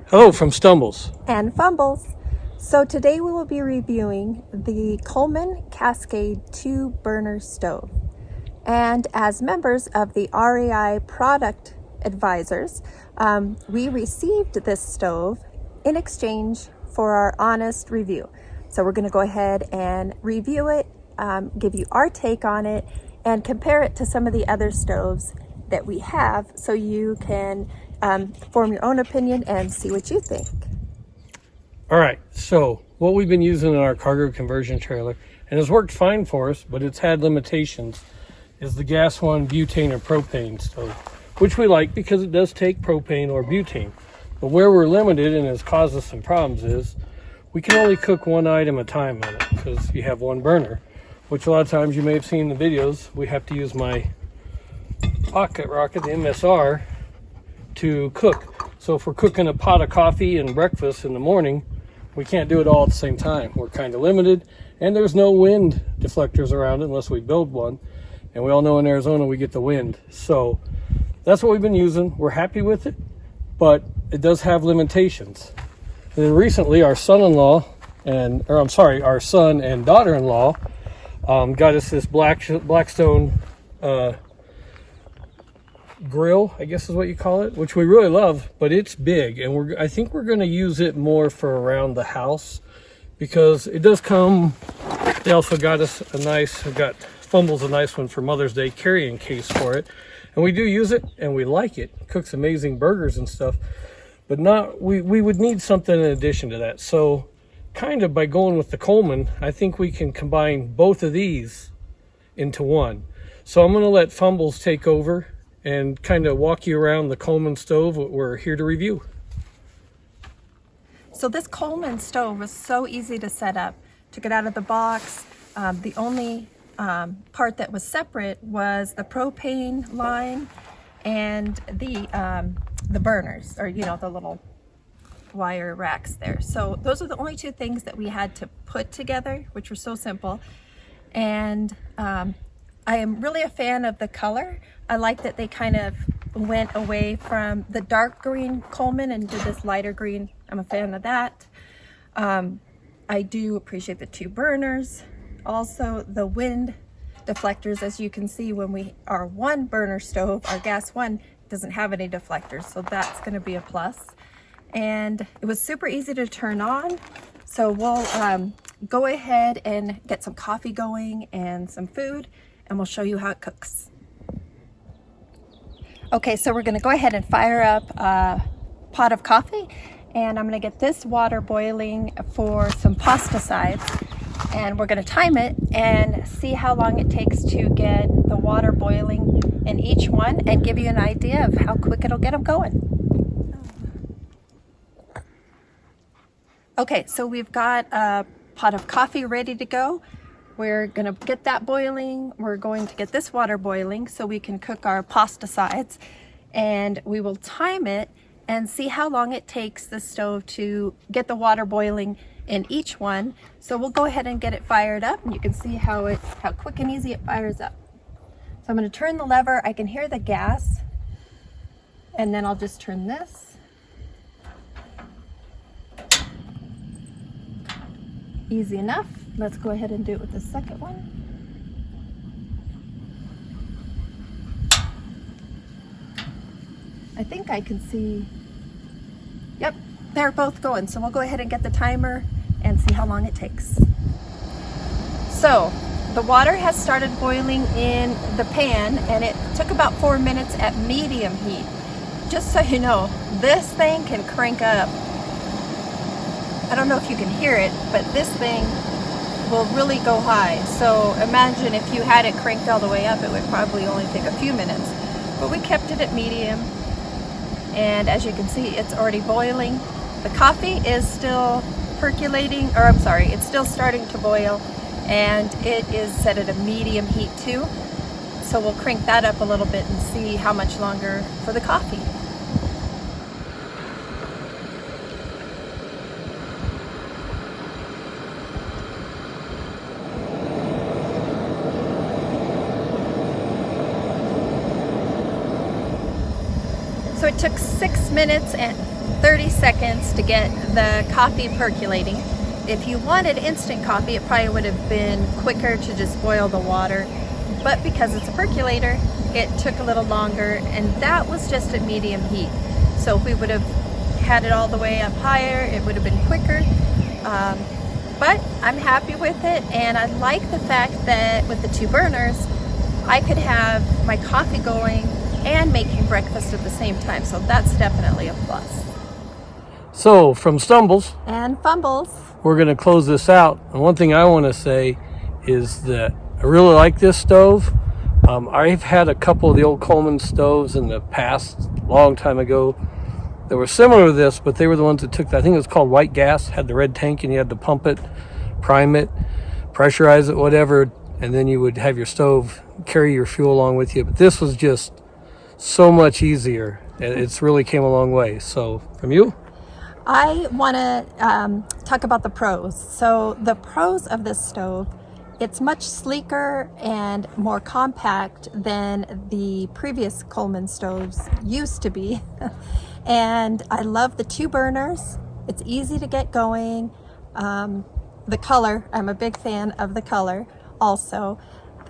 Hello from Stumbles. And Fumbles. So today we will be reviewing the Coleman Cascade 2-burner stove. And as members of the REI product advisors, we received this stove in exchange for our honest review. So we're going to go ahead and review it, give you our take on it, and compare it to some of the other stoves that we have so you can form your own opinion and see what you think. All right, so what we've been using in our cargo conversion trailer, and it's worked fine for us, but it's had limitations, is the gas one butane or propane stove, which we like because it does take propane or butane. But where we're limited and has caused us some problems is we can only cook one item at a time on it because you have one burner, which a lot of times you may have seen in the videos, we have to use my pocket rocket, the MSR, to cook. So if we're cooking a pot of coffee and breakfast in the morning, we can't do it all at the same time. We're kind of limited, and there's no wind deflectors around it unless we build one. And we all know in Arizona we get the wind. So that's what we've been using. We're happy with it, but it does have limitations. And then recently our son-in-law our son and daughter-in-law got us this Blackstone grill, I guess is what you call it, which we really love, but it's big, and I think we're going to use it more for around the house because it does come. They also got us Fumbles a nice one for Mother's Day carrying case for it, and we do use it and we like it. It cooks amazing burgers and stuff, but we would need something in addition to that. So kind of by going with the Coleman, I think we can combine both of these into one. So I'm going to let Fumbles take over and kind of walk you around the Coleman stove we're here to review. So this Coleman stove was so easy to set up. Took it out of the box. The only part that was separate was the propane line and the burners, or the little wire racks there. So those are the only two things that we had to put together, which were so simple. And I am really a fan of the color. I like that they kind of went away from the dark green Coleman and did this lighter green. I'm a fan of that. I do appreciate the 2 burners. Also the wind deflectors, as you can see, when our 1 burner stove, our gas one, doesn't have any deflectors, so that's going to be a plus. And it was super easy to turn on. So we'll go ahead and get some coffee going and some food, and we'll show you how it cooks. Okay, so we're going to go ahead and fire up a pot of coffee, and I'm going to get this water boiling for some pasta sides, and we're going to time it and see how long it takes to get the water boiling in each one and give you an idea of how quick it'll get them going. Okay, so we've got a pot of coffee ready to go. We're going to get that boiling. We're going to get this water boiling so we can cook our pasta sides, and we will time it and see how long it takes the stove to get the water boiling in each one. So we'll go ahead and get it fired up, and you can see how quick and easy it fires up. So I'm going to turn the lever. I can hear the gas, and then I'll just turn this. Easy enough. Let's go ahead and do it with the second one. I think I can see, yep, they're both going. So we'll go ahead and get the timer and see how long it takes. So the water has started boiling in the pan, and it took about 4 minutes at medium heat. Just so you know, this thing can crank up. I don't know if you can hear it, but this thing will really go high. So imagine if you had it cranked all the way up, it would probably only take a few minutes. But we kept it at medium, and as you can see, it's already boiling. The coffee is still percolating, or I'm sorry, it's still starting to boil, and it is set at a medium heat too. So we'll crank that up a little bit and see how much longer for the coffee. So it took 6 minutes and 30 seconds to get the coffee percolating. If you wanted instant coffee, it probably would have been quicker to just boil the water. But because it's a percolator, it took a little longer, and that was just at medium heat. So if we would have had it all the way up higher, it would have been quicker. But I'm happy with it, and I like the fact that with the 2 burners, I could have my coffee going and making breakfast at the same time. So that's definitely a plus. So from stumbles And fumbles. we're going to close this out. And one thing I want to say is that I really like this stove. I've had a couple of the old Coleman stoves in the past, long time ago, that were similar to this, but they were the ones that took, I think it was called white gas, had the red tank, and you had to pump it, prime it, pressurize it, whatever, and then you would have your stove carry your fuel along with you. But this was just so much easier. It's really came a long way. So from you? I want to talk about the pros. So the pros of this stove, it's much sleeker and more compact than the previous Coleman stoves used to be. And I love the 2 burners. It's easy to get going. The color, I'm a big fan of the color also.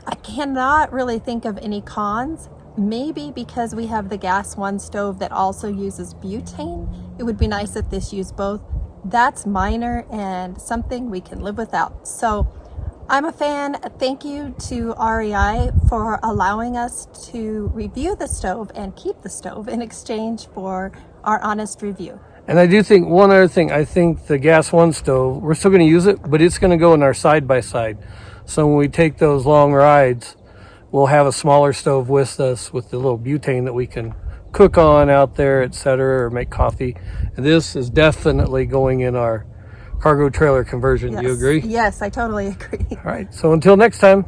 I cannot really think of any cons. Maybe because we have the gas 1 stove that also uses butane. It would be nice if this used both. That's minor and something we can live without. So I'm a fan. Thank you to REI for allowing us to review the stove and keep the stove in exchange for our honest review. And I do think one other thing, I think the gas 1 stove, we're still going to use it, but it's going to go in our side-by-side. So when we take those long rides, we'll have a smaller stove with us with the little butane that we can cook on out there, etc., or make coffee. And this is definitely going in our cargo trailer conversion. Yes. Do you agree? Yes, I totally agree. All right. So until next time.